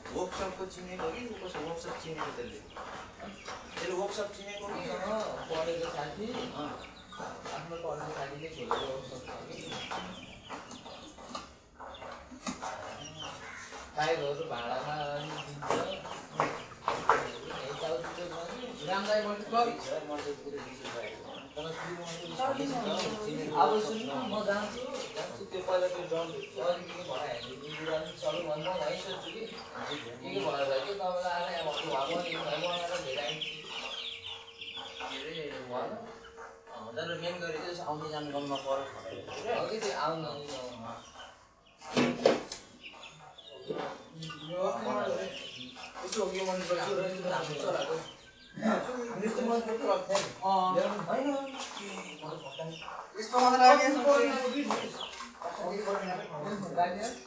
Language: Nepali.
वर्कसपको चिनेको कि कसो वर्कसप चिनेको त्यसले वर्कसप चिनेको कि पढेको साथी आफ्नो पढेको साथीले खोलेको वर्कसप छ कि फाइलहरू भाडामा दिन्छ रामलाई अब सुन्नु म जान्छु त्यो पहिला त्यो ड्रम अरू के भएर सबै भन्दा है सोध्छु कि के भएर भयो कि तपाईँलाई आएर बनाएर धेरै तर मेन गरी चाहिँ आउने जानु गर्नु नपरोस् भनेर अघि त्यो आउनु यसो के मन पर्छ यस्तो मात्र लाग्यो